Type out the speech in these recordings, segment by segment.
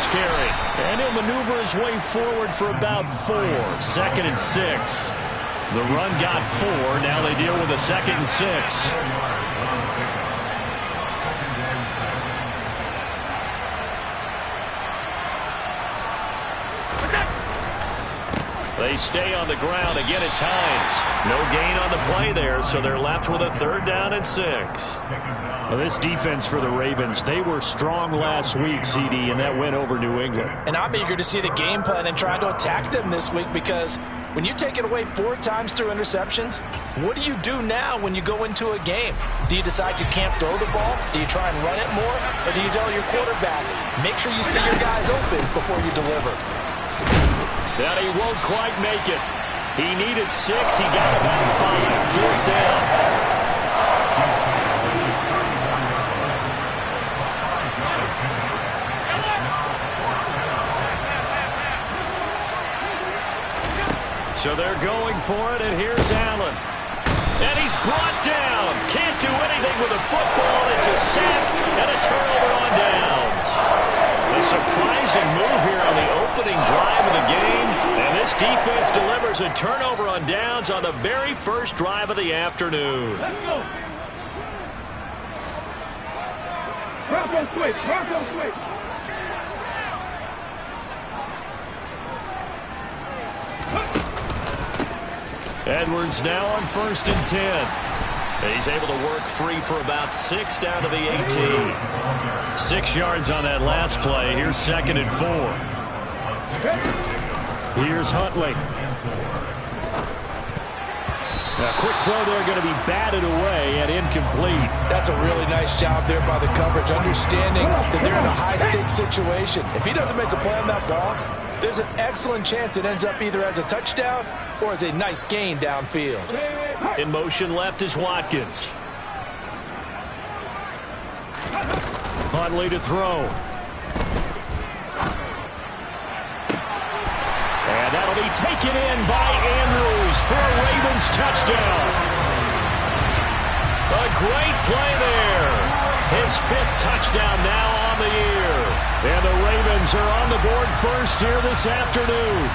pass carry. And he'll maneuver his way forward for about 4. 2nd and 6. The run got 4. Now they deal with a 2nd and 6. They stay on the ground. Again, it's Hines. No gain on the play there, so they're left with a 3rd down and 6. Well, this defense for the Ravens, they were strong last week, CD, and that went over New England. And I'm eager to see the game plan and try to attack them this week, because when you take it away 4 times through interceptions, what do you do now when you go into a game? Do you decide you can't throw the ball? Do you try and run it more? Or do you tell your quarterback, make sure you see your guys open before you deliver? That he won't quite make it. He needed 6. He got about 5. 4th down. So they're going for it, and here's Allen. And he's brought down. Can't do anything with a football. It's a sack and a turnover on downs. A surprising move here on the opening drive of the game. And this defense delivers a turnover on downs on the very first drive of the afternoon. Let's go. Bronco switch. Bronco switch. Edwards now on 1st and 10. He's able to work free for about 6 down to the 18. 6 yards on that last play. Here's 2nd and 4. Here's Huntley. A quick throw there, going to be batted away and incomplete. That's a really nice job there by the coverage, understanding that they're in a high-stakes situation. If he doesn't make a play on that ball, there's an excellent chance it ends up either as a touchdown or as a nice gain downfield. In motion left is Watkins. Huntley to throw. And that'll be taken in by Andrews for a Ravens touchdown. A great play there. His 5th touchdown now on the year. And the Ravens are on the board first here this afternoon.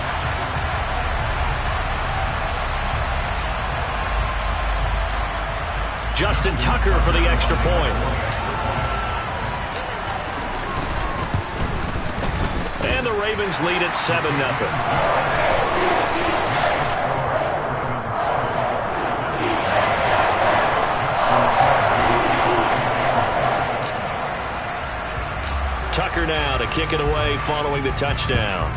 Justin Tucker for the extra point. And the Ravens lead at 7-0. Tucker now to kick it away following the touchdown.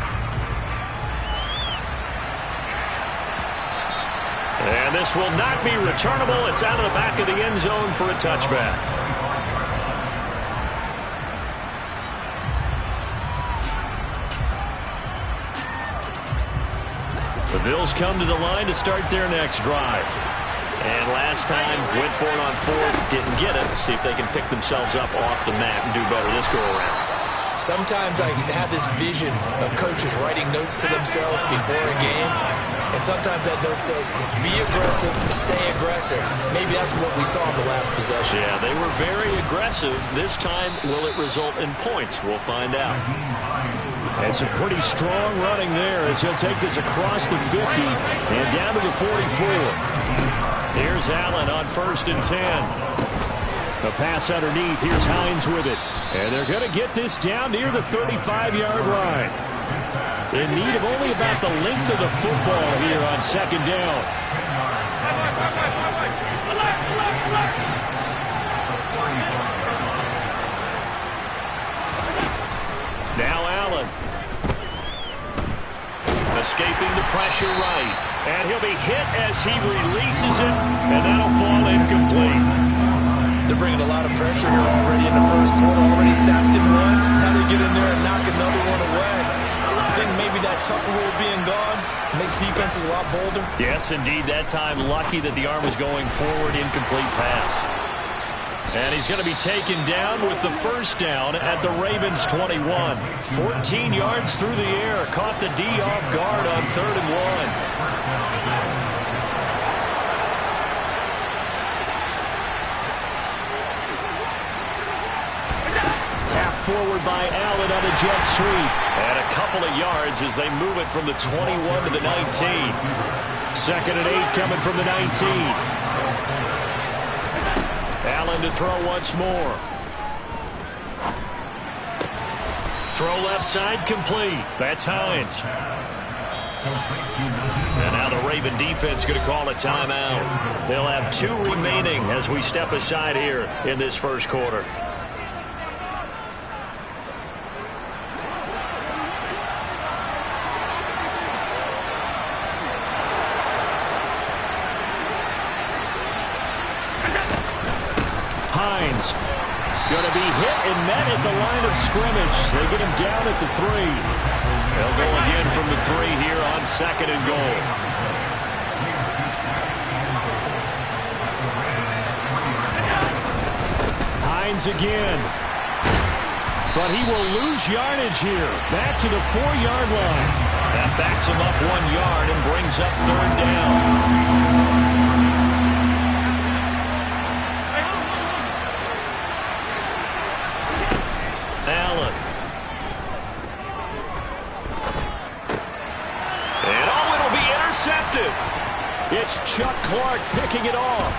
And this will not be returnable. It's out of the back of the end zone for a touchback. The Bills come to the line to start their next drive. And last time, went for it on 4th, didn't get it. See if they can pick themselves up off the mat and do better this go-around. Sometimes I have this vision of coaches writing notes to themselves before a game, and sometimes that note says, be aggressive, stay aggressive. Maybe that's what we saw in the last possession. Yeah, they were very aggressive. This time, will it result in points? We'll find out. And some pretty strong running there as he'll take this across the 50 and down to the 44. Here's Allen on 1st and 10. The pass underneath. Here's Hines with it. And they're going to get this down near the 35-yard line. In need of only about the length of the football here on 2nd down. Now Allen. Escaping the pressure right. And he'll be hit as he releases it, and that'll fall incomplete. They're bringing a lot of pressure here already in the first quarter. Already sacked him once. Now they get in there and knock another one away. I think maybe that Tucker rule being gone makes defenses a lot bolder. Yes, indeed. That time, lucky that the arm was going forward. Incomplete pass. And he's going to be taken down with the 1st down at the Ravens 21. 14 yards through the air. Caught the D off guard on 3rd and 1. Tap forward by Allen on a jet sweep. And a couple of yards as they move it from the 21 to the 19. 2nd and 8 coming from the 19. Allen to throw once more. Throw left side complete. That's Hines. And now the Raven defense going to call a timeout. They'll have 2 remaining as we step aside here in this first quarter. Hines going to be hit and met at the line of scrimmage. They get him down at the 3. They'll go again from the 3 here on 2nd and goal. Hines again. But he will lose yardage here. Back to the 4-yard line. That backs him up 1 yard and brings up 3rd down. Allen. And oh, it'll be intercepted. It's Chuck Clark picking it off.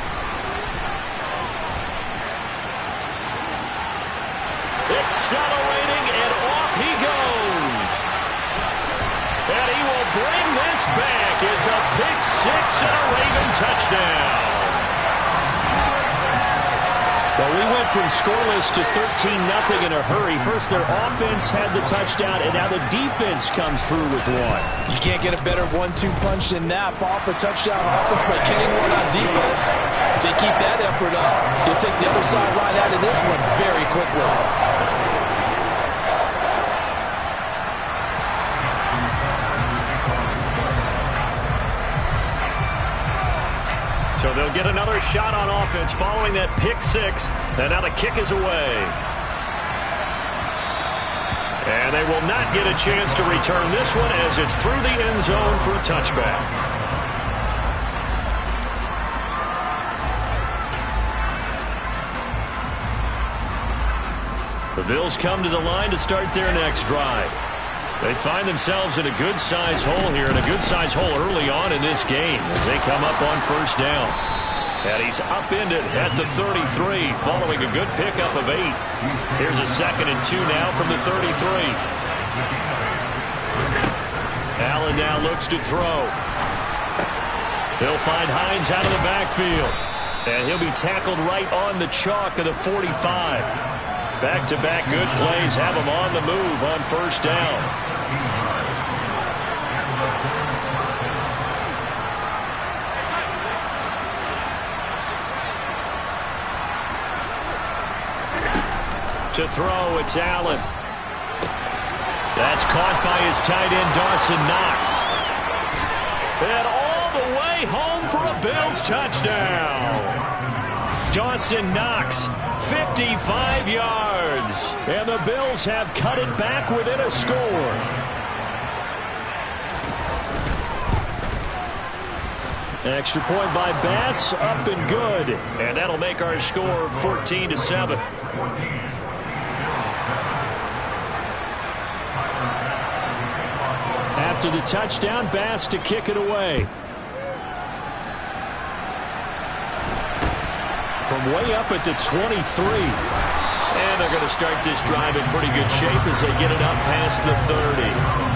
Accelerating, and off he goes. And he will bring this back. It's a pick 6 and a Raven touchdown. Well, we went from scoreless to 13-0 in a hurry. First, their offense had the touchdown, and now the defense comes through with one. You can't get a better 1-2 punch than that. Off a touchdown offense by Kenny Ward on defense. If they keep that effort up, you'll take the other sideline out of this one very quickly. So they'll get another shot on offense following that pick 6. And now the kick is away. And they will not get a chance to return this one as it's through the end zone for a touchback. The Bills come to the line to start their next drive. They find themselves in a good-sized hole here, and a good-sized hole early on in this game as they come up on 1st down. And he's upended at the 33 following a good pickup of 8. Here's a 2nd and 2 now from the 33. Allen now looks to throw. He'll find Hines out of the backfield. And he'll be tackled right on the chalk of the 45. Back-to-back good plays have him on the move on 1st down. To throw, it's Allen. That's caught by his tight end, Dawson Knox. And all the way home for a Bills touchdown. Dawson Knox, 55 yards. And the Bills have cut it back within a score. Extra point by Bass, up and good. And that'll make our score 14-7. After the touchdown, Bass to kick it away. From way up at the 23. And they're going to start this drive in pretty good shape as they get it up past the 30.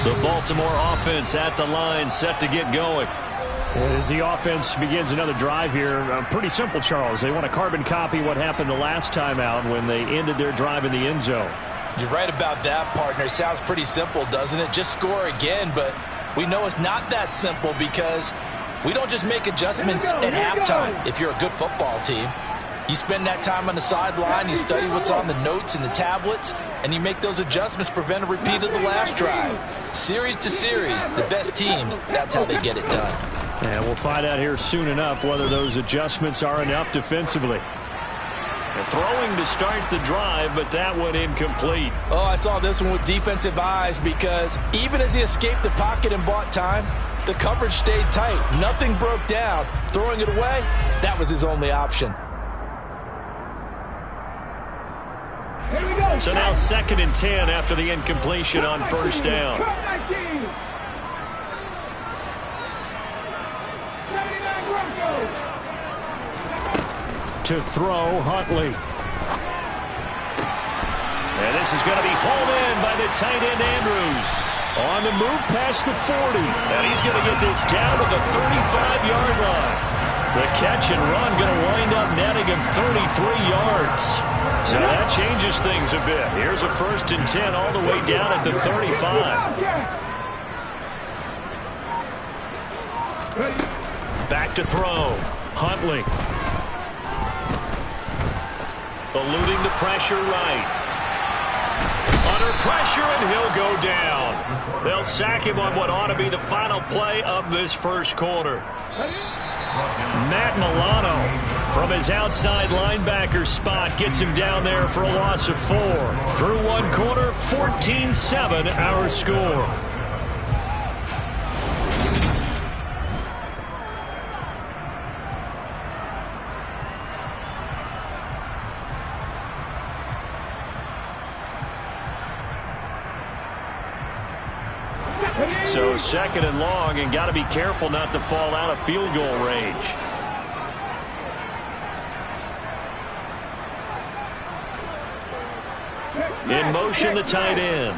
The Baltimore offense at the line, set to get going. As the offense begins another drive here, pretty simple, Charles. They want to carbon copy what happened the last time out when they ended their drive in the end zone. You're right about that, partner. Sounds pretty simple, doesn't it? Just score again, but we know it's not that simple because we don't just make adjustments at halftime if you're a good football team. You spend that time on the sideline, you study what's on the notes and the tablets, and you make those adjustments to prevent a repeat of the last drive. Series to series, the best teams, that's how they get it done. And we'll find out here soon enough whether those adjustments are enough defensively. And throwing to start the drive, but that one incomplete. Oh, I saw this one with defensive eyes because even as he escaped the pocket and bought time, the coverage stayed tight. Nothing broke down. Throwing it away, that was his only option. Here we go. So now 2nd and 10 after the incompletion on first down. 79 Broncos. To throw, Huntley. And this is going to be hauled in by the tight end, Andrews. On the move past the 40. And he's going to get this down to the 35-yard line. The catch and run going to wind up netting him 33 yards. So that changes things a bit. Here's a 1st and 10 all the way down at the 35. Back to throw. Huntley. Eluding the pressure right. Under pressure, and he'll go down. They'll sack him on what ought to be the final play of this first quarter. Matt Milano from his outside linebacker spot gets him down there for a loss of 4. Through one quarter, 14-7 our score. So 2nd and long, and got to be careful not to fall out of field goal range. In motion, the tight end.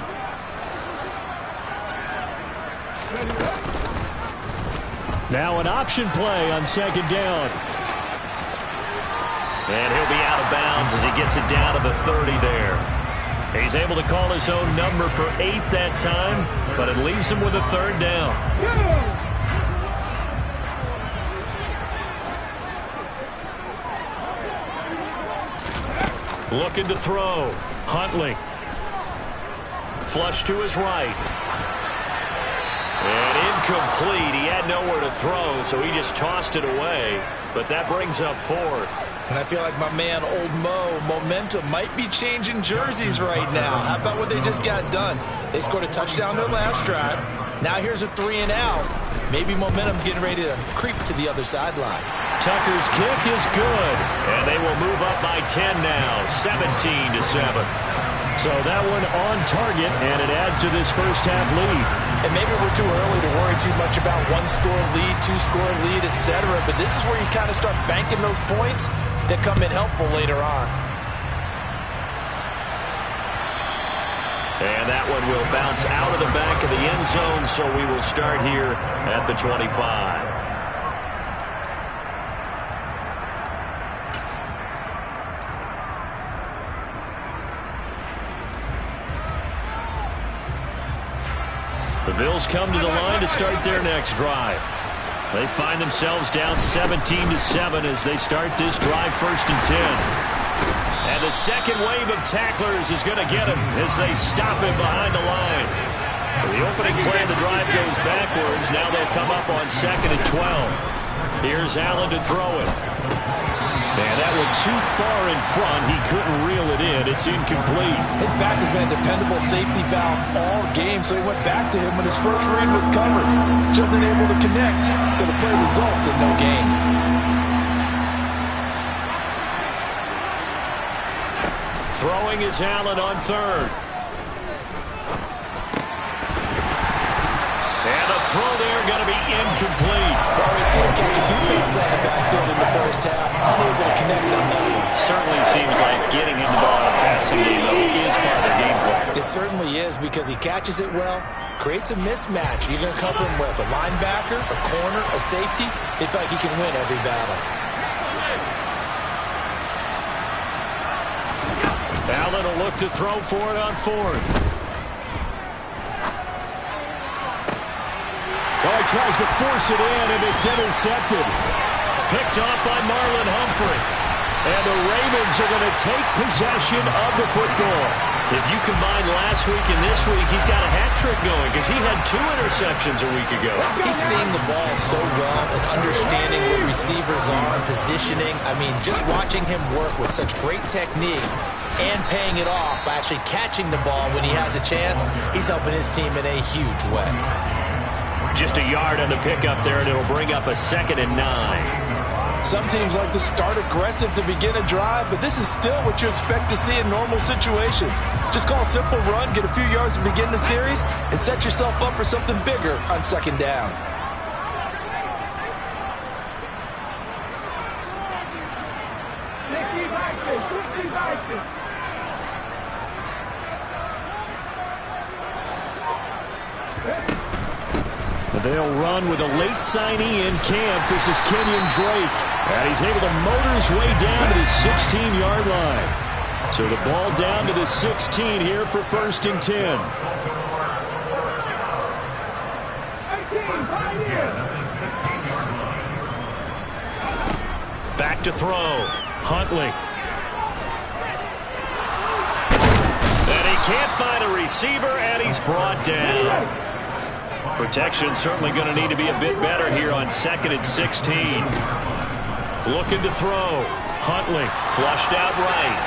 Now an option play on 2nd down. And he'll be out of bounds as he gets it down to the 30 there. He's able to call his own number for 8 that time, but it leaves him with a 3rd down. Looking to throw. Huntley. Flush to his right. And incomplete. He had nowhere to throw, so he just tossed it away. But that brings up 4th. And I feel like my man, Old Mo, momentum might be changing jerseys right now. How about what they just got done? They scored a touchdown their last drive. Now here's a 3 and out. Maybe momentum's getting ready to creep to the other sideline. Tucker's kick is good. And they will move up by 10 now, 17-7. So that one on target, and it adds to this first half lead. And maybe we're too early to worry too much about 1-score lead, 2-score lead, etc. But this is where you kind of start banking those points that come in helpful later on. And that one will bounce out of the back of the end zone, so we will start here at the 25. The Bills come to the line to start their next drive. They find themselves down 17-7 as they start this drive 1st and 10. And the second wave of tacklers is going to get him as they stop him behind the line. So the opening play of the drive goes backwards. Now they'll come up on 2nd and 12. Here's Allen to throw it. And that one too far in front. He couldn't reel it in. It's incomplete. His back has been a dependable safety valve all game, so he went back to him when his first read was covered. Just unable to connect, so the play results in no gain. Throwing is Allen on 3rd. And a throw there going to be incomplete. Well, we've seen him catch a few passes out of the backfield in the first half. Unable to connect on that one. Certainly seems like getting him the ball in a passing game, though, is part of the game plan. It certainly is because he catches it well, creates a mismatch. You're going to cover him with a linebacker, a corner, a safety. They feel like he can win every battle. Allen will look to throw for it on 4th. Well, he tries to force it in, and it's intercepted. Picked off by Marlon Humphrey. And the Ravens are going to take possession of the football. If you combine last week and this week, he's got a hat trick going because he had 2 interceptions a week ago. He's seeing the ball so well and understanding what receivers are, positioning. I mean, just watching him work with such great technique and paying it off by actually catching the ball when he has a chance, he's helping his team in a huge way. Just a yard on the pickup there, and it'll bring up a 2nd and 9. Some teams like to start aggressive to begin a drive, but this is still what you expect to see in normal situations. Just call a simple run, get a few yards to begin the series, and set yourself up for something bigger on 2nd down. They'll run with a late signee in camp. This is Kenyon Drake. And he's able to motor his way down to the 16-yard line. So the ball down to the 16 here for 1st and 10. Back to throw. Huntley. And he can't find a receiver, and he's brought down. Protection certainly going to need to be a bit better here on 2nd and 16. Looking to throw. Huntley flushed out right.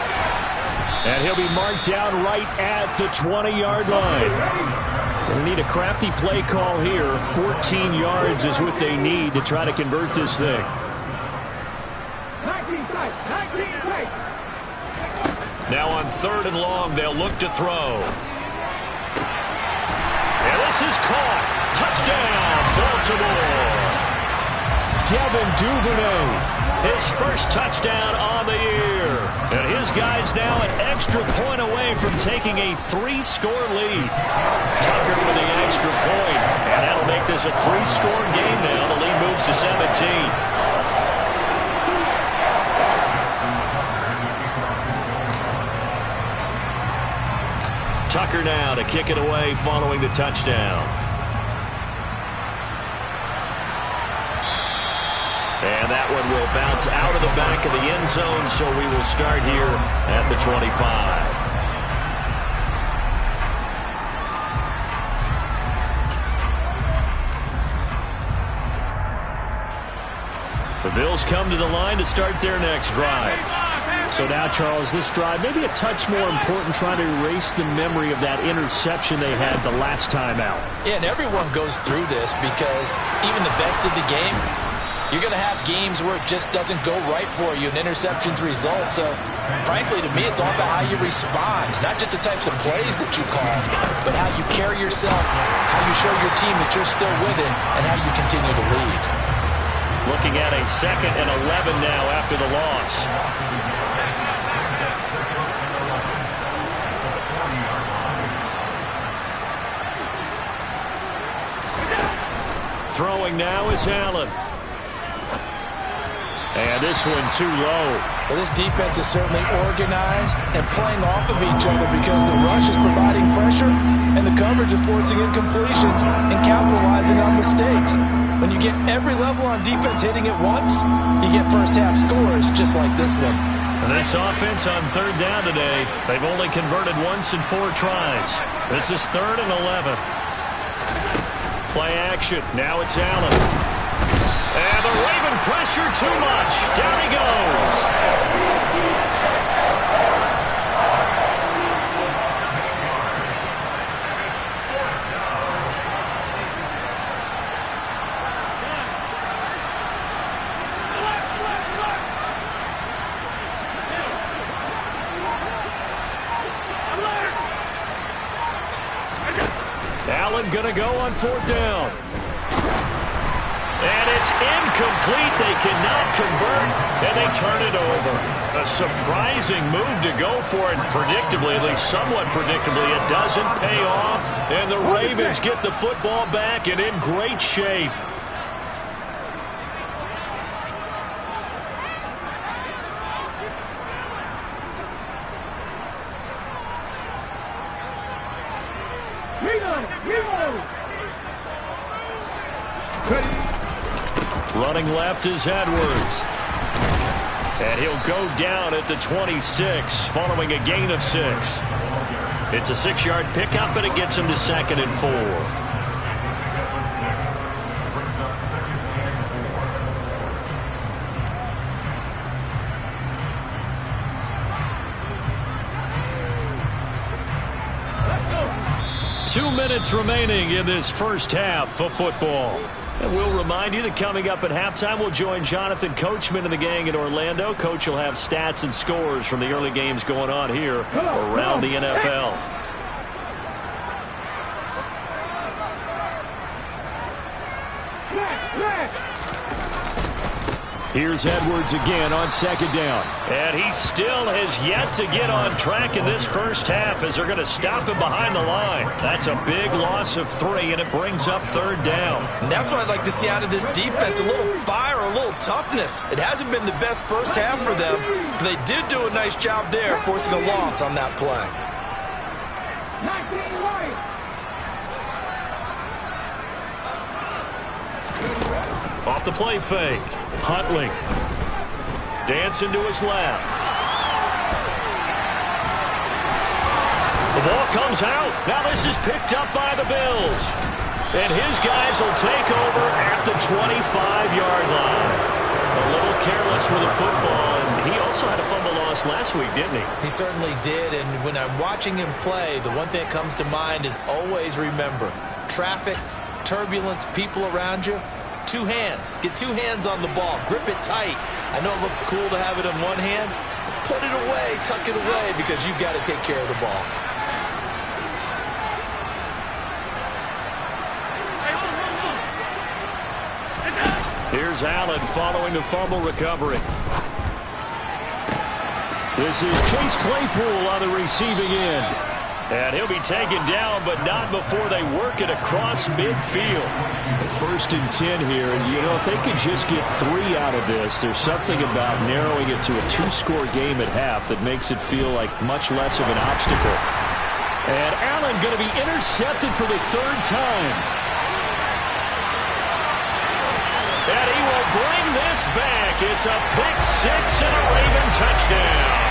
And he'll be marked down right at the 20-yard line. They need a crafty play call here. 14 yards is what they need to try to convert this thing. Now on 3rd and long, they'll look to throw. And this is caught. Touchdown, Baltimore. Devin Duvernay, his first touchdown on the year. And his guy's now an extra point away from taking a 3-score lead. Tucker with the extra point. And that'll make this a 3-score game now. The lead moves to 17. Tucker now to kick it away following the touchdown. And that one will bounce out of the back of the end zone, so we will start here at the 25. The Bills come to the line to start their next drive. So now, Charles, this drive maybe a touch more important, trying to erase the memory of that interception they had the last time out. Yeah, and everyone goes through this because even the best of the game, you're going to have games where it just doesn't go right for you and interceptions result. So, frankly, to me, it's all about how you respond, not just the types of plays that you call, but how you carry yourself, how you show your team that you're still with it, and how you continue to lead. Looking at a 2nd and 11 now after the loss. Throwing now is Allen. And this one too low. Well, this defense is certainly organized and playing off of each other because the rush is providing pressure and the coverage is forcing incompletions and capitalizing on mistakes. When you get every level on defense hitting at once, you get first-half scores just like this one. And this offense on 3rd down today, they've only converted once in 4 tries. This is 3rd and 11. Play action. Now it's Allen. And the Raven pressure too much. Down he goes. Allen gonna go on 4th down. And it's incomplete. They cannot convert, and they turn it over. A surprising move to go for it. Predictably, at least somewhat predictably, it doesn't pay off. And the Ravens get the football back and in great shape. Running left is Edwards. And he'll go down at the 26 following a gain of 6. It's a 6-yard pickup, and it gets him to 2nd and 4. Let's go. 2 minutes remaining in this first half of football. And we'll remind you that coming up at halftime, we'll join Jonathan Coachman and the gang in Orlando. Coach will have stats and scores from the early games going on here around the NFL. Here's Edwards again on 2nd down. And he still has yet to get on track in this first half as they're going to stop him behind the line. That's a big loss of 3, and it brings up 3rd down. And that's what I'd like to see out of this defense, a little fire, a little toughness. It hasn't been the best first half for them, but they did do a nice job there, forcing a loss on that play. 19 right. Off the play fake. Huntley. Dancing to his left. The ball comes out. Now this is picked up by the Bills. And his guys will take over at the 25-yard line. A little careless with the football. And he also had a fumble loss last week, didn't he? He certainly did. And when I'm watching him play, the one thing that comes to mind is always remember, traffic, turbulence, people around you. 2 hands. Get 2 hands on the ball. Grip it tight. I know it looks cool to have it in one hand, but put it away, tuck it away, because you've got to take care of the ball. Here's Allen following the fumble recovery. This is Chase Claypool on the receiving end. And he'll be taken down, but not before they work it across midfield. 1st and 10 here, and you know, if they could just get 3 out of this, there's something about narrowing it to a 2-score game at half that makes it feel like much less of an obstacle. And Allen going to be intercepted for the 3rd time. And he will bring this back. It's a pick 6 and a Raven touchdown.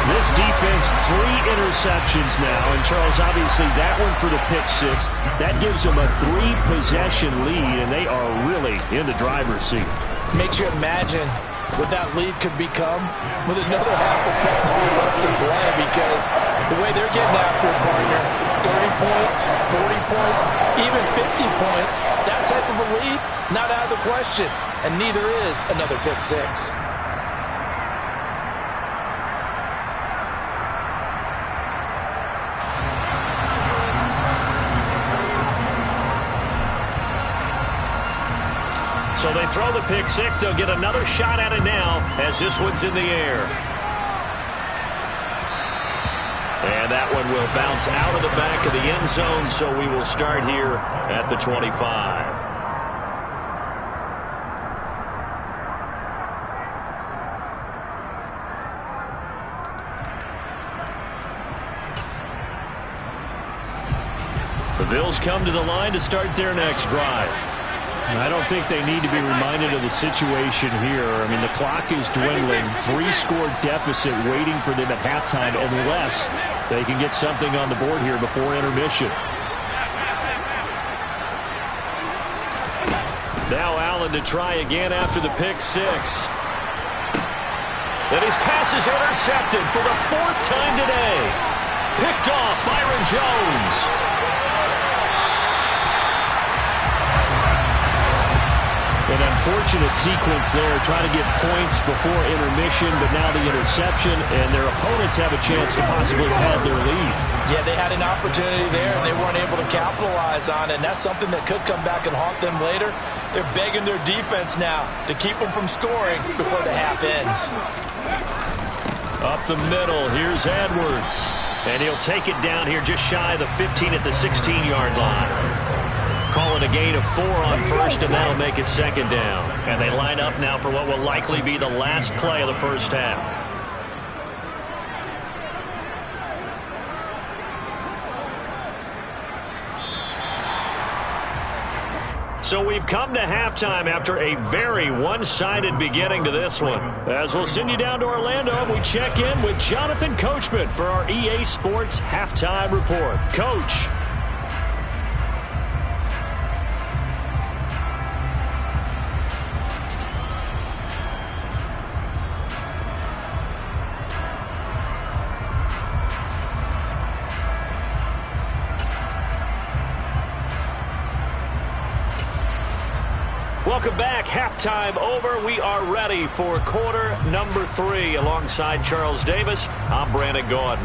This defense, 3 interceptions now. And, Charles, obviously that one for the pick 6. That gives them a 3-possession lead, and they are really in the driver's seat. Makes you imagine what that lead could become with another half of football left to play, because the way they're getting after it, partner, 30 points, 40 points, even 50 points, that type of a lead, not out of the question. And neither is another pick 6. So they throw the pick 6. They'll get another shot at it now as this one's in the air. And that one will bounce out of the back of the end zone, so we will start here at the 25. The Bills come to the line to start their next drive. I don't think they need to be reminded of the situation here. I mean, the clock is dwindling. 3-score deficit waiting for them at halftime unless they can get something on the board here before intermission. Now Allen to try again after the pick 6. And his pass is intercepted for the 4th time today. Picked off Byron Jones. An unfortunate sequence there, trying to get points before intermission, but now the interception, and their opponents have a chance to possibly pad their lead. Yeah, they had an opportunity there, and they weren't able to capitalize on it, and that's something that could come back and haunt them later. They're begging their defense now to keep them from scoring before the half ends. Up the middle, here's Edwards. And he'll take it down here just shy of the 15 at the 16-yard line. Calling a gain of 4 on 1st, and that'll make it 2nd down. And they line up now for what will likely be the last play of the first half. So we've come to halftime after a very one-sided beginning to this one. As we'll send you down to Orlando, we check in with Jonathan Coachman for our EA Sports Halftime Report. Coach. Welcome back. Halftime over. We are ready for quarter number 3. Alongside Charles Davis, I'm Brandon Gaudin.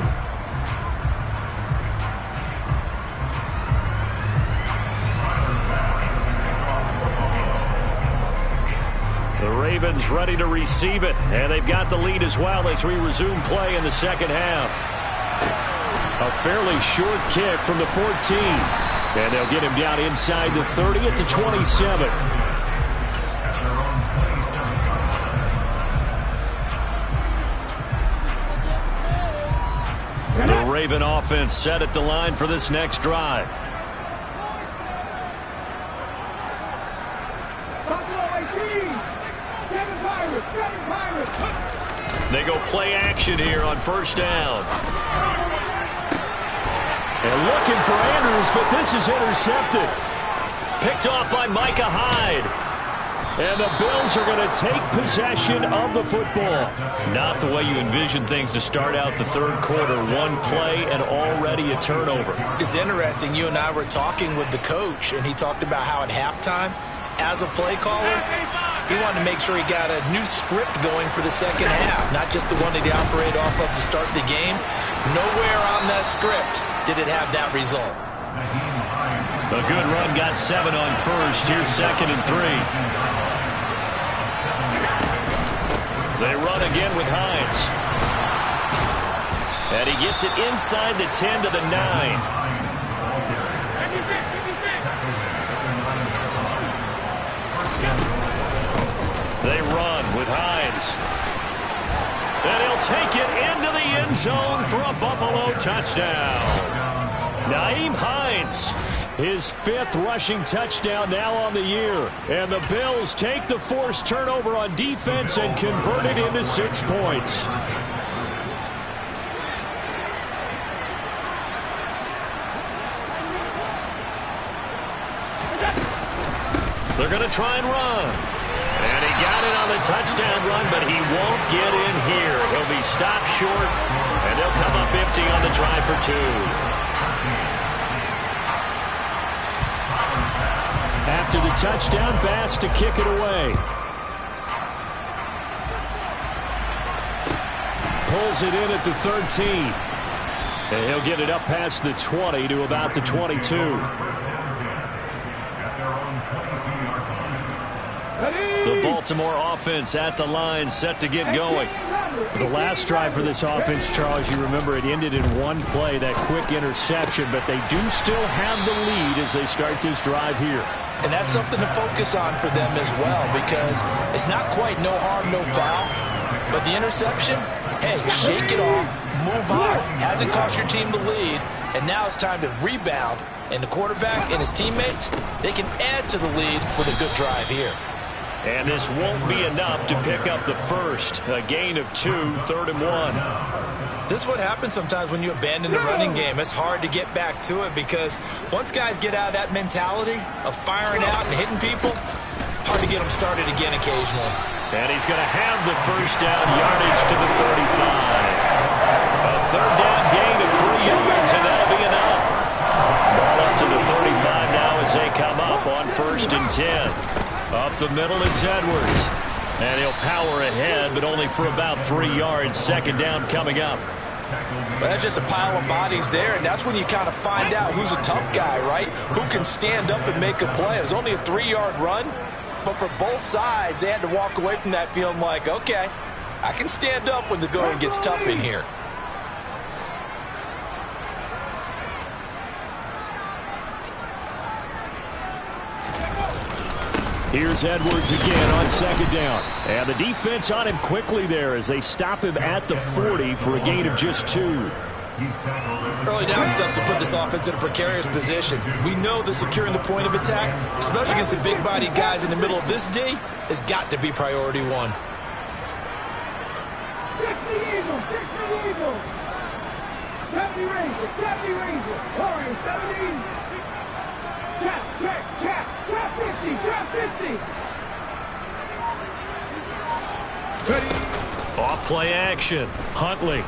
The Ravens ready to receive it, and they've got the lead as well as we resume play in the second half. A fairly short kick from the 14, and they'll get him down inside the 30 at the 27. The Raven offense set at the line for this next drive. They go play action here on first down. And looking for Andrews, but this is intercepted. Picked off by Micah Hyde. And the Bills are going to take possession of the football. Not the way you envision things to start out the third quarter. One play and already a turnover. It's interesting. You and I were talking with the coach, and he talked about how at halftime, as a play caller, he wanted to make sure he got a new script going for the second half, not just the one that he operated off of to start the game. Nowhere on that script did it have that result. A good run got 7 on first. Here's 2nd and 3. They run again with Hines. And he gets it inside the 10 to the 9. They run with Hines. And he'll take it into the end zone for a Buffalo touchdown. Nyheim Hines. His 5th rushing touchdown now on the year. And the Bills take the forced turnover on defense and convert it into 6 points. They're going to try and run. And he got it on the touchdown run, but he won't get in here. He'll be stopped short, and they'll come up empty on the drive for 2. After the touchdown, Bass to kick it away. Pulls it in at the 13. And he'll get it up past the 20 to about the 22. The Baltimore offense at the line, set to get going. The last drive for this offense, Charles, you remember it ended in one play, that quick interception, but they do still have the lead as they start this drive here. And that's something to focus on for them as well, because it's not quite no harm, no foul. But the interception, hey, shake it off, move on. Hasn't cost your team the lead, and now it's time to rebound. And the quarterback and his teammates, they can add to the lead with a good drive here. And this won't be enough to pick up the first. A gain of 2, 3rd and 1. This is what happens sometimes when you abandon the running game. It's hard to get back to it because once guys get out of that mentality of firing out and hitting people, hard to get them started again occasionally. And he's going to have the first down, yardage to the 35. A 3rd down gain of 3 yards, and that'll be enough. Ball up to the 35 now as they come up on 1st and 10. Up the middle, it's Edwards. And he'll power ahead, but only for about 3 yards. 2nd down coming up. Well, that's just a pile of bodies there, and that's when you kind of find out who's a tough guy, right? Who can stand up and make a play. It was only a 3-yard run, but for both sides, they had to walk away from that feeling like, okay, I can stand up when the going gets tough in here. Here's Edwards again on 2nd down. And the defense on him quickly there as they stop him at the 40 for a gain of just 2. Early down stuff to put this offense in a precarious position. We know that securing the point of attack, especially against the big-bodied guys in the middle of this D, has got to be priority one. Deputy Ranger, Warrior 70. Trap 50. Ready. Off play action. Huntley.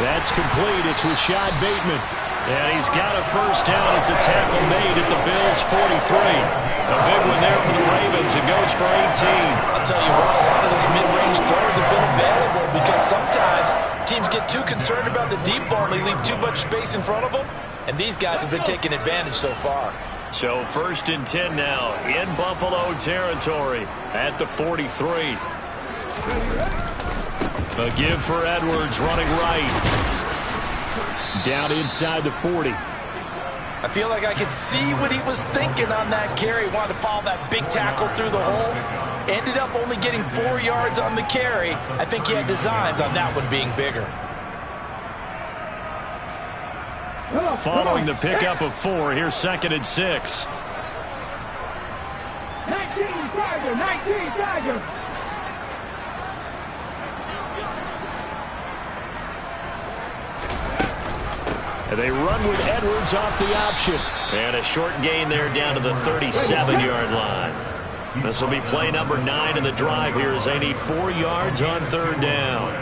That's complete. It's Rashad Bateman. And he's got a first down as a tackle made at the Bills' 43. A big one there for the Ravens. It goes for 18. I'll tell you what, a lot of those mid-range throws have been available because sometimes teams get too concerned about the deep ball and they leave too much space in front of them. And these guys have been taking advantage so far. So 1st and 10 now in Buffalo territory at the 43. A give for Edwards running right. Down inside the 40. I feel like I could see what he was thinking on that carry. Wanted to follow that big tackle through the hole. Ended up only getting 4 yards on the carry. I think he had designs on that one being bigger. Following the pickup of 4, here's 2nd and 6. 19 Tiger. And they run with Edwards off the option. And a short gain there down to the 37-yard line. This will be play number 9 in the drive here as they need 4 yards on 3rd down.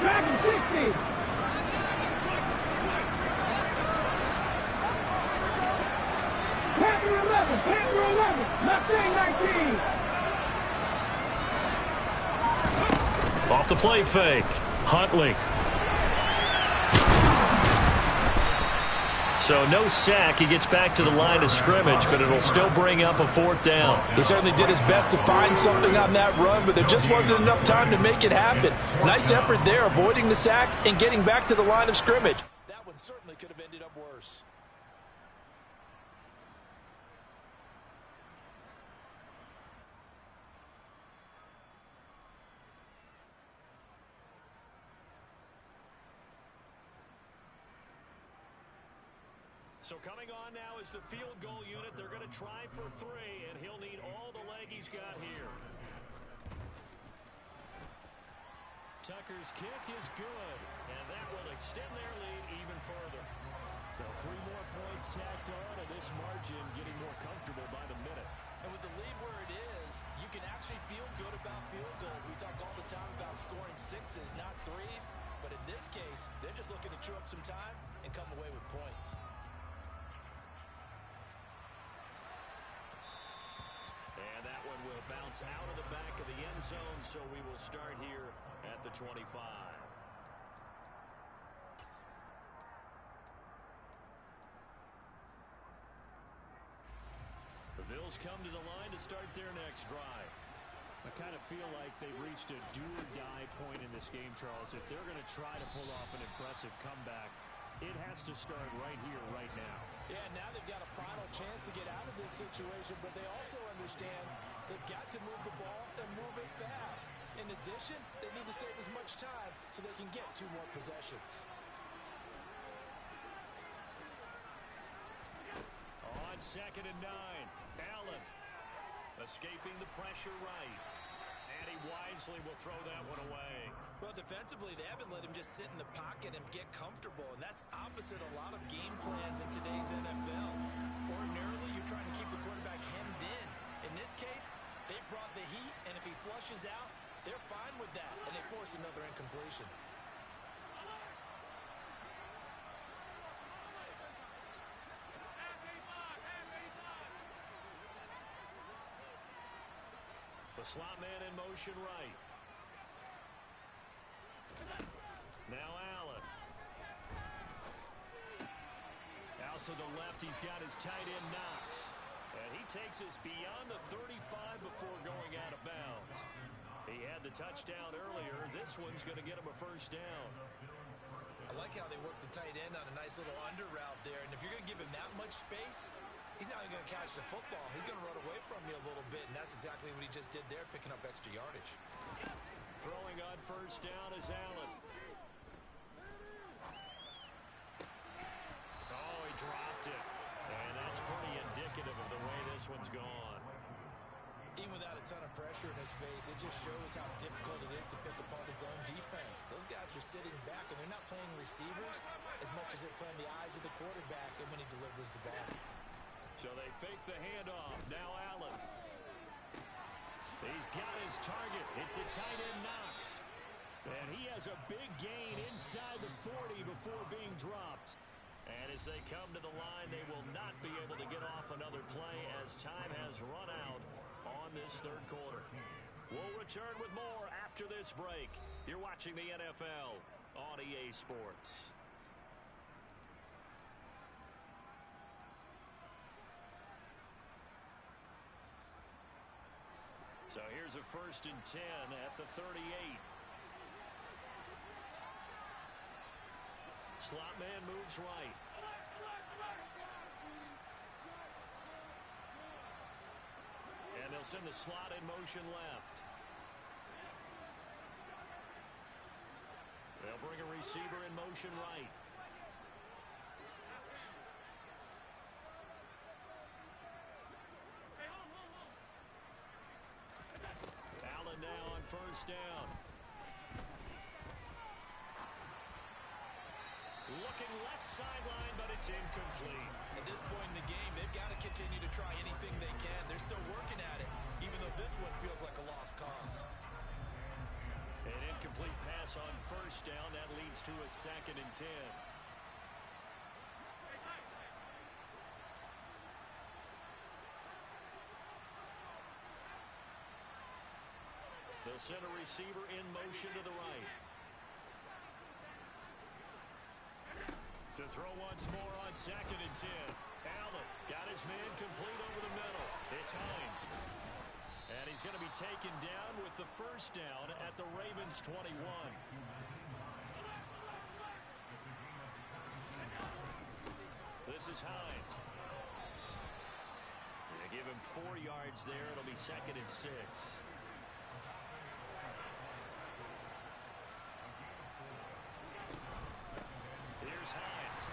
Dragon 60. Panther 11. Mustang 19. Off the play fake. Huntley. So no sack. He gets back to the line of scrimmage, but it'll still bring up a 4th down. He certainly did his best to find something on that run, but there just wasn't enough time to make it happen. Nice effort there, avoiding the sack and getting back to the line of scrimmage. That one certainly could have ended up worse. So coming on now is the field goal unit. They're going to try for 3, and he'll need all the leg he's got here. Tucker's kick is good, and that will extend their lead even further. Now 3 more points tacked on, and this margin getting more comfortable by the minute. And with the lead where it is, you can actually feel good about field goals. We talk all the time about scoring 6s, not 3s. But in this case, they're just looking to chew up some time and come away with points. And that one will bounce out of the back of the end zone, so we will start here at the 25. The Bills come to the line to start their next drive. I kind of feel like they've reached a do-or-die point in this game, Charles. If they're going to try to pull off an impressive comeback, it has to start right here, right now. Yeah, now they've got a final chance to get out of this situation, but they also understand they've got to move the ball and move it fast. In addition, they need to save as much time so they can get 2 more possessions. On 2nd and 9, Allen escaping the pressure right. And he wisely will throw that one away. Well, defensively, they haven't let him just sit in the pocket and get comfortable, and that's opposite a lot of game plans in today's NFL. Ordinarily, you're trying to keep the quarterback hemmed in. In this case, they brought the heat, and if he flushes out, they're fine with that, and they force another incompletion. The slot man in motion right. Now Allen. Out to the left, he's got his tight end Knox. And he takes us beyond the 35 before going out of bounds. He had the touchdown earlier. This one's going to get him a first down. I like how they work the tight end on a nice little under route there. And if you're going to give him that much space, He's not even going to catch the football. He's going to run away from you a little bit, and that's exactly what he just did there, picking up extra yardage. Throwing on first down is Allen. Oh, he dropped it. And that's pretty indicative of the way this one's gone. Even without a ton of pressure in his face, it just shows how difficult it is to pick apart his own defense. Those guys are sitting back, and they're not playing receivers as much as they're playing the eyes of the quarterback and when he delivers the ball. So they fake the handoff. Now Allen. He's got his target. It's the tight end Knox. And he has a big gain inside the 40 before being dropped. And as they come to the line, they will not be able to get off another play as time has run out on this third quarter. We'll return with more after this break. You're watching the NFL on EA Sports. So here's a 1st and 10 at the 38. Slot man moves right. And they'll send the slot in motion left. They'll bring a receiver in motion right. Allen now on first down. Looking left sideline, but it's incomplete. At this point in the game, they've got to continue to try anything they can. They're still working at it, even though this one feels like a lost cause. An incomplete pass on first down. That leads to a 2nd and 10. They'll send a receiver in motion to the right. To throw once more on 2nd and 10. Allen got his man complete over the middle. It's Hines. And he's going to be taken down with the first down at the Ravens 21. This is Hines. They give him 4 yards there. It'll be 2nd and 6. Here's Hines.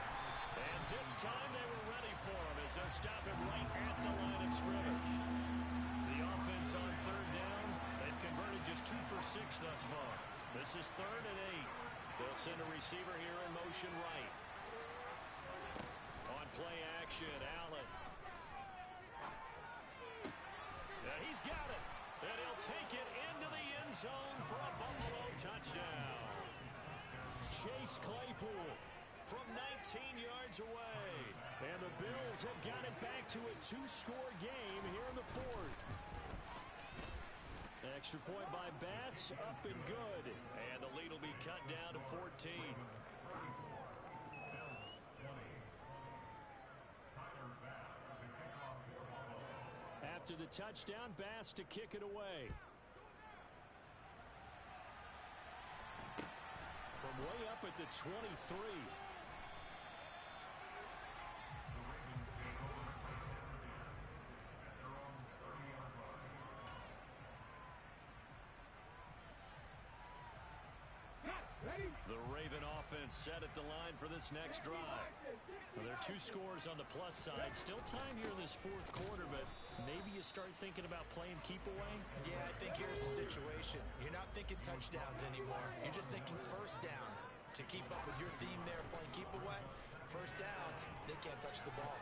And this time they were ready for him as they'll stop him right at the line of scrimmage. The offense on 3rd down, they've converted just 2 for 6 thus far. This is 3rd and 8. They'll send a receiver here in motion right. On play action, Allen. Yeah, he's got it. And he'll take it into the end zone for a Buffalo touchdown. Chase Claypool from 19 yards away. And the Bills have got it back to a 2-score game here in the 4th. Extra point by Bass, up and good. And the lead will be cut down to 14. After the touchdown, Bass to kick it away. From way up at the 23. The Raven offense set at the line for this next drive. Well, there are 2 scores on the plus side. Still time here in this 4th quarter, but maybe you start thinking about playing keep away? Yeah, I think here's the situation. You're not thinking touchdowns anymore. You're just thinking first downs. To keep up with your theme there, playing keep away, first downs, they can't touch the ball.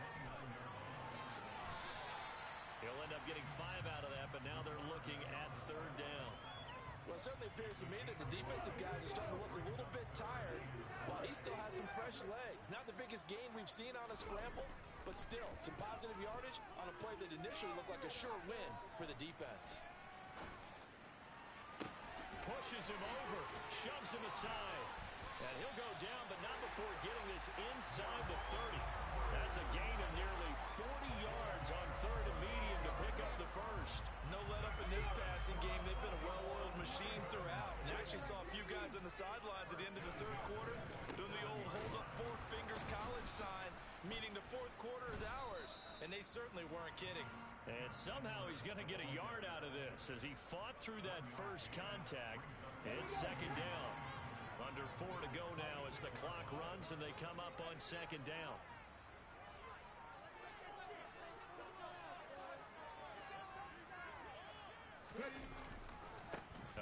He'll end up getting 5 out of that, but now they're looking at 3rd down. Well, it certainly appears to me that the defensive guys are starting to look a little bit tired while he still has some fresh legs. Not the biggest gain we've seen on a scramble, but still some positive yardage on a play that initially looked like a sure win for the defense. Pushes him over, shoves him aside. And he'll go down, but not before getting this inside the 30. That's a gain of nearly 40 yards on 3rd and medium to pick up the first. No let up in this passing game. They've been a well-oiled machine throughout. And actually saw a few guys on the sidelines at the end of the 3rd quarter doing the old hold up 4 fingers college sign, meaning the 4th quarter is ours. and they certainly weren't kidding. And somehow he's going to get a yard out of this as he fought through that first contact. It's second down. Under 4 to go now as the clock runs and they come up on second down.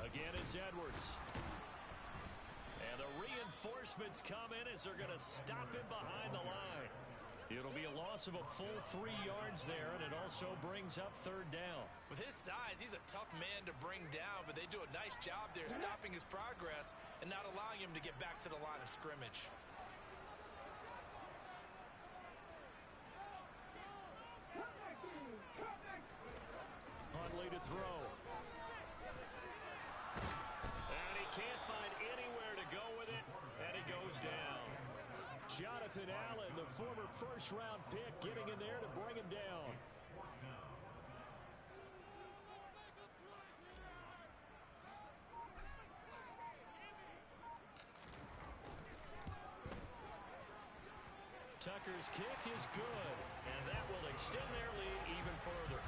Again, it's Edwards. And the reinforcements come in as they're going to stop him behind the line. It'll be a loss of a full 3 yards there, and it also brings up third down. With his size, he's a tough man to bring down, but they do a nice job there stopping his progress and not allowing him to get back to the line of scrimmage. Huntley to throw. And he can't find anywhere to go with it, and he goes down. Jonathan Allen, the former first-round pick, getting in there to bring him down. Tucker's kick is good, and that will extend their lead even further.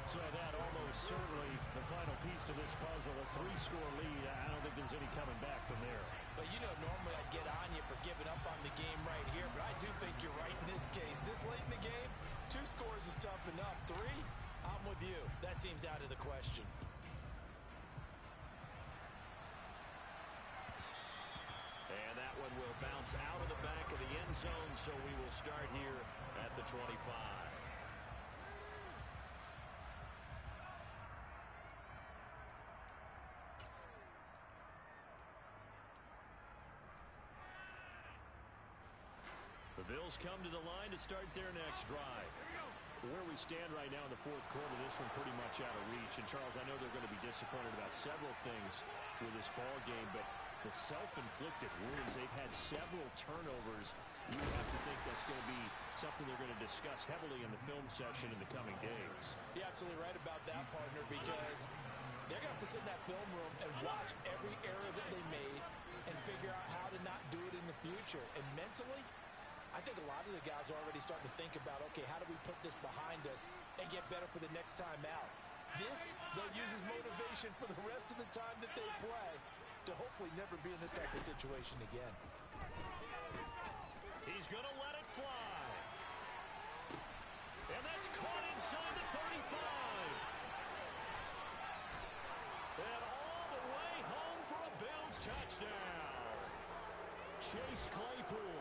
So that almost certainly the final piece to this puzzle, a 3-score lead. I don't think there's any coming back from there. But, you know, normally I'd get on you for giving up on the game right here, but I do think you're right in this case. This late in the game, 2 scores is tough enough. 3, I'm with you. That seems out of the question. And that one will bounce out of the back of the end zone, so we will start here at the 25. The Bills come to the line to start their next drive. Where we stand right now in the fourth quarter, this one pretty much out of reach. And, Charles, I know they're going to be disappointed about several things with this ball game, but the self-inflicted wounds, they've had several turnovers. You have to think that's going to be something they're going to discuss heavily in the film session in the coming days. You're absolutely right about that, partner, because they're going to have to sit in that film room and watch every error that they made and figure out how to not do it in the future. And mentally, I think a lot of the guys are already starting to think about, okay, how do we put this behind us and get better for the next time out? This, they'll use as motivation for the rest of the time that they play to hopefully never be in this type of situation again. He's going to let it fly. And that's caught inside the 35. And all the way home for a Bills touchdown. Chase Claypool,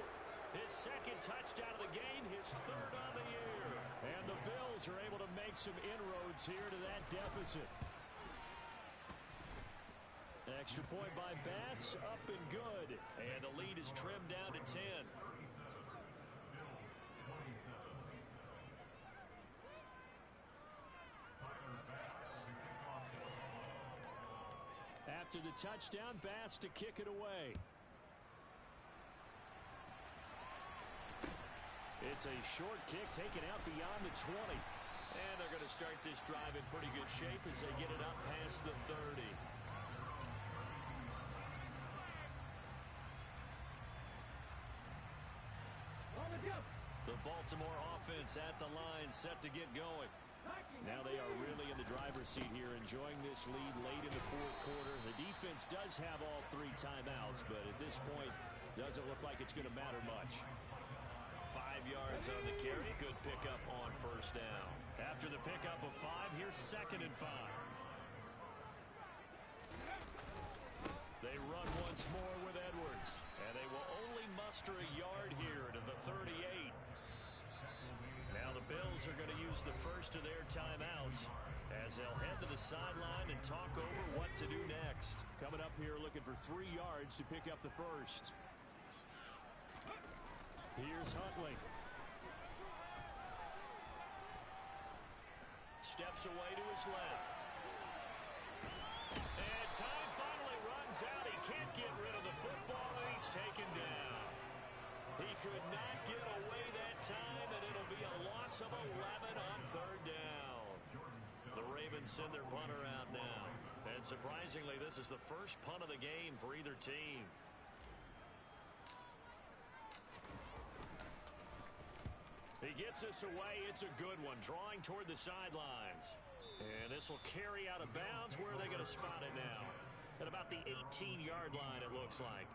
his second touchdown of the game, his third on the year. And the Bills are able to make some inroads here to that deficit. Extra point by Bass, up and good. And the lead is trimmed down to 10. After the touchdown, Bass to kick it away. It's a short kick taken out beyond the 20. And they're going to start this drive in pretty good shape as they get it up past the 30. The Baltimore offense at the line, set to get going. Now they are really in the driver's seat here, enjoying this lead late in the fourth quarter. The defense does have all 3 timeouts, but at this point, doesn't look like it's going to matter much. 5 yards on the carry. Good pickup on first down. After the pickup of 5, here's 2nd and 5. They run once more with Edwards, and they will only muster a yard here to the 38. Now the Bills are going to use the first of their timeouts as they'll head to the sideline and talk over what to do next. Coming up here looking for 3 yards to pick up the first. Here's Huntley. Steps away to his left. And time finally runs out. He can't get rid of the football, and he's taken down. He could not get away that time, and it'll be a loss of 11 on third down. The Ravens send their punter out now. And surprisingly, this is the first punt of the game for either team. He gets us away. It's a good one, drawing toward the sidelines. And this will carry out of bounds. Where are they going to spot it now? At about the 18-yard line, it looks like.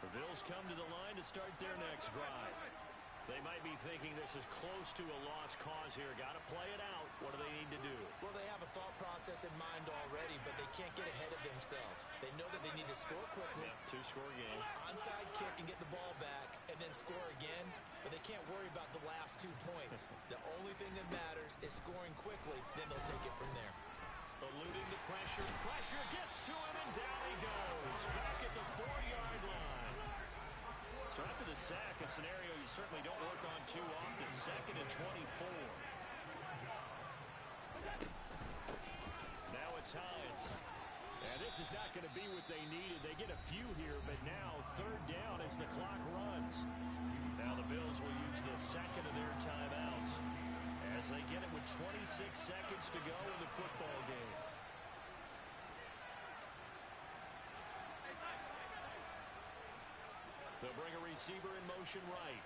The Bills come to the line to start their next drive. They might be thinking this is close to a lost cause here. Got to play it out. What do they need to do? Well, they have a thought process in mind already, but they can't get ahead of themselves. They know that they need to score quickly. Yep, two-score game. Onside kick and get the ball back and then score again, but they can't worry about the last 2 points. The only thing that matters is scoring quickly, then they'll take it from there. Eluding the pressure. Pressure gets to him, and down he goes. Back at the 4-yard line. So after the sack, a scenario you certainly don't work on too often. 2nd and 24. Now it's Hines. And this is not going to be what they needed. They get a few here, but now 3rd down as the clock runs. Now the Bills will use the second of their timeouts as they get it with 26 seconds to go in the football game. They'll bring a receiver in motion right.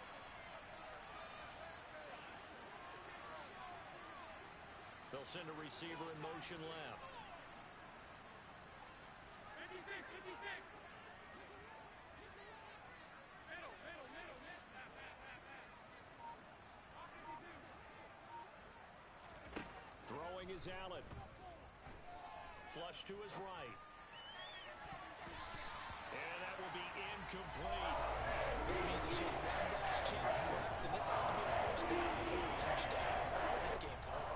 They'll send a receiver in motion left. 56, 56. Throwing is Allen. Flush to his right. And that will be incomplete. That means it's just one last chance left, and this has to be a first down or a touchdown. This game's over.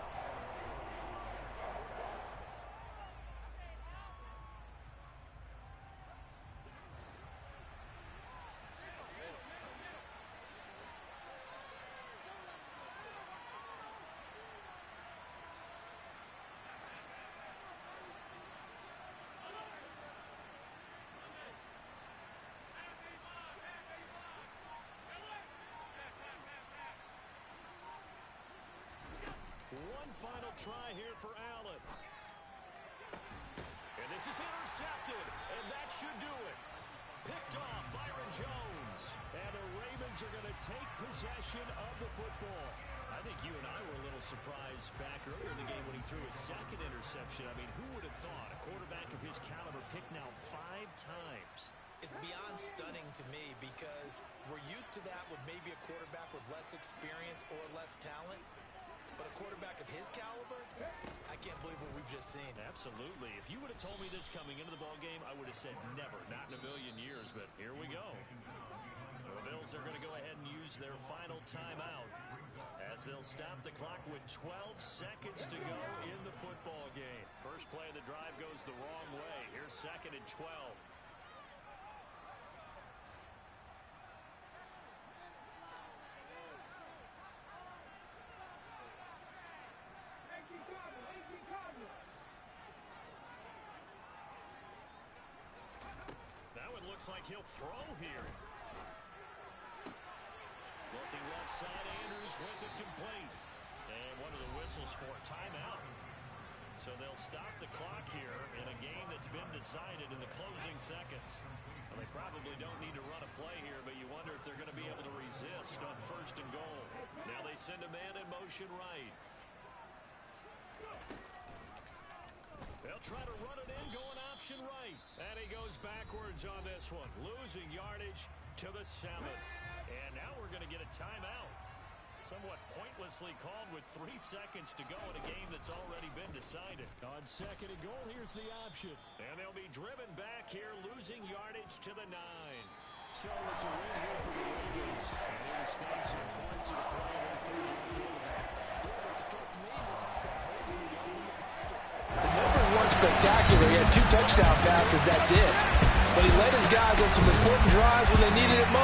One final try here for Allen. And this is intercepted, and that should do it. Picked off Byron Jones. And the Ravens are going to take possession of the football. I think you and I were a little surprised back earlier in the game when he threw his 2nd interception. I mean, who would have thought a quarterback of his caliber picked now 5 times? It's beyond stunning to me because we're used to that with maybe a quarterback with less experience or less talent. But a quarterback of his caliber, I can't believe what we've just seen. Absolutely. If you would have told me this coming into the ballgame, I would have said never, not in a million years. But here we go. The Bills are going to go ahead and use their final timeout as they'll stop the clock with 12 seconds to go in the football game. First play of the drive goes the wrong way. Here's 2nd and 12. Looks like he'll throw here. Looking left side, Andrews with it complete. And one of the whistles for a timeout. So they'll stop the clock here in a game that's been decided in the closing seconds. Well, they probably don't need to run a play here, but you wonder if they're going to be able to resist on 1st and goal. Now they send a man in motion right. They'll try to run it in, going option right. And he goes backwards on this one, losing yardage to the 7. And now we're going to get a timeout. Somewhat pointlessly called with 3 seconds to go in a game that's already been decided. On 2nd and goal, here's the option. And they'll be driven back here, losing yardage to the 9. So it's a win here for the Ravens. And it was thanks in part to the play of their 3rd quarterback. What struck me was how composed he was in the pocket. The numbers weren't spectacular. He had 2 touchdown passes, that's it. But he led his guys on some important drives when they needed it most.